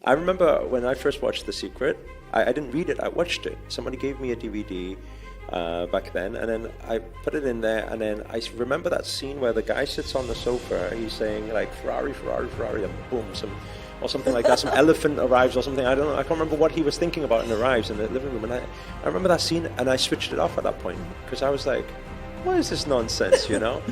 I remember when I first watched The Secret, I didn't read it, I watched it. Somebody gave me a DVD back then, and then I put it in there, and then I remember that scene where the guy sits on the sofa, he's saying like, Ferrari, Ferrari, Ferrari, and boom, or something like that, some elephant arrives or something, I don't know, I can't remember what he was thinking about, and arrives in the living room, and I remember that scene, and I switched it off at that point, because I was like, what is this nonsense, you know?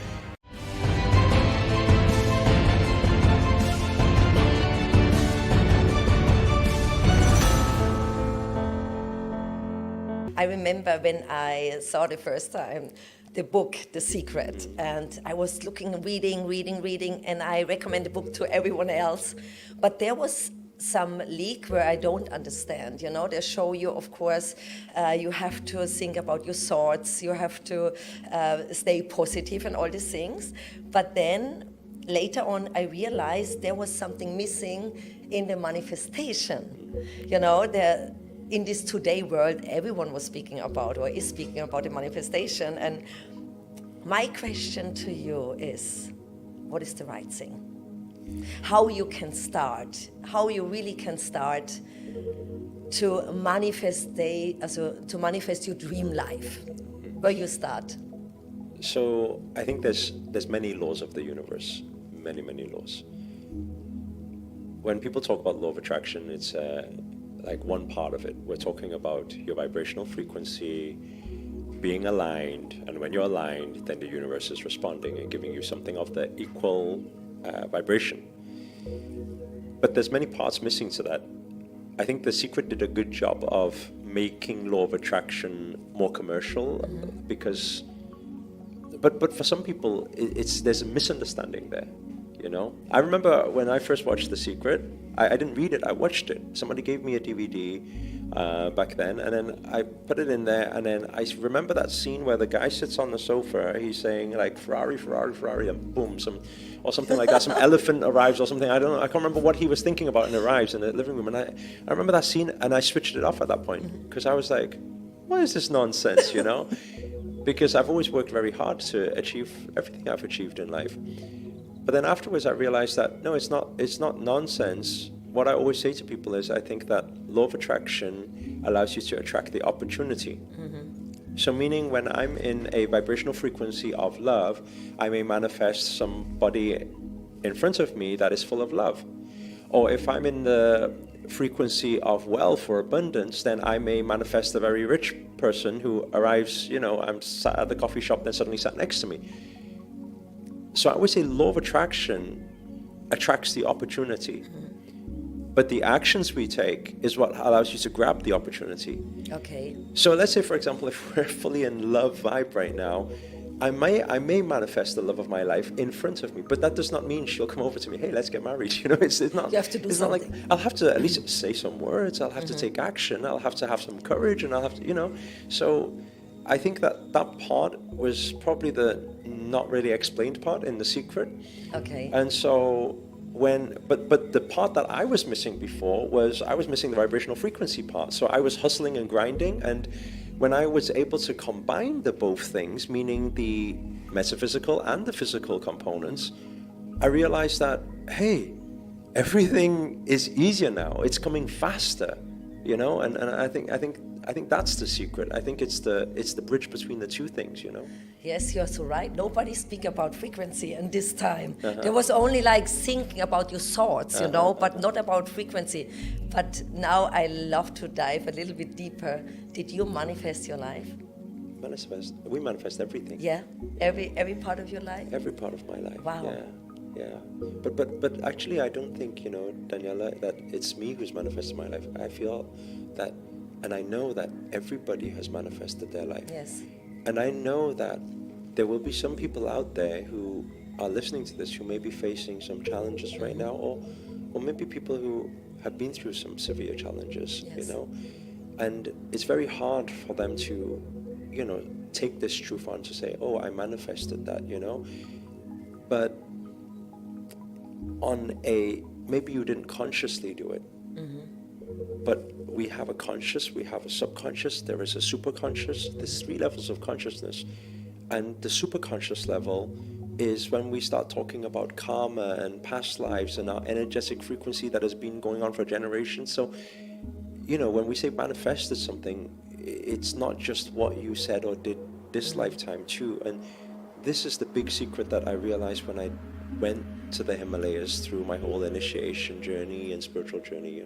I remember when I saw the first time the book, The Secret, and I was reading, and I recommend the book to everyone else. But there was some leak where I don't understand, you know, they show you, of course, you have to think about your thoughts, you have to stay positive and all these things. But then later on, I realized there was something missing in the manifestation. You know, in this today world, everyone was speaking about or is speaking about the manifestation. And my question to you is, what is the right thing? How you can start, how you really can start to manifest your dream life, where you start? So I think there's many laws of the universe, many laws. When people talk about law of attraction, it's like one part of it. We're talking about your vibrational frequency being aligned, and when you're aligned, then the universe is responding and giving you something of the equal vibration. But there's many parts missing to that. I think The Secret did a good job of making law of attraction more commercial, because but for some people there's a misunderstanding there, you know. I remember when I first watched The Secret, I didn't read it, I watched it. Somebody gave me a DVD back then, and then I put it in there, and then I remember that scene where the guy sits on the sofa, he's saying like, Ferrari, Ferrari, Ferrari, and boom, or something like that, some elephant arrives or something, I don't know, I can't remember what he was thinking about, and arrives in the living room, and I remember that scene, and I switched it off at that point, because I was like, what is this nonsense, you know? Because I've always worked very hard to achieve everything I've achieved in life. But then afterwards I realized that, no, it's not nonsense. What I always say to people is, I think that law of attraction allows you to attract the opportunity. So meaning when I'm in a vibrational frequency of love, I may manifest somebody in front of me that is full of love. Or if I'm in the frequency of wealth or abundance, then I may manifest a very rich person who arrives, you know, I'm sat at the coffee shop, then suddenly sat next to me. So I always say law of attraction attracts the opportunity. But the actions we take is what allows you to grab the opportunity. Okay. So let's say, for example, if we're fully in love vibe right now, I may manifest the love of my life in front of me, but that does not mean she'll come over to me, hey, let's get married. You know, it's not. You have to do it's something. Not like, I'll have to at least say some words, I'll have to take action, I'll have to have some courage, and I'll have to, you know. So I think that part was probably the not really explained part in The Secret. Okay. And so but the part that I was missing before was I was missing the vibrational frequency part. So I was hustling and grinding, and when I was able to combine the both things, meaning the metaphysical and the physical components, I realized that, hey, everything is easier now. It's coming faster, you know, and I think that's the secret. I think it's the bridge between the two things, you know. Yes, you're so right. Nobody speak about frequency in this time. There was only like thinking about your thoughts, you know, but not about frequency. But now I love to dive a little bit deeper. Did you manifest your life? We manifest everything. Yeah, every part of your life. Every part of my life. Wow. Yeah. But actually, I don't think, you know, Daniela, that it's me who's manifested my life. I feel that, and I know that everybody has manifested their life. Yes. And I know that there will be some people out there who are listening to this who may be facing some challenges right now, or maybe people who have been through some severe challenges, Yes. you know. And it's very hard for them to, you know, take this truth on to say, oh, I manifested that, you know. But maybe you didn't consciously do it. But we have a conscious, we have a subconscious, there is a superconscious, there's 3 levels of consciousness. And the superconscious level is when we start talking about karma and past lives and our energetic frequency that has been going on for generations. So, when we say manifested something, it's not just what you said or did this lifetime too. And this is the big secret that I realized when I went to the Himalayas through my whole initiation journey and spiritual journey.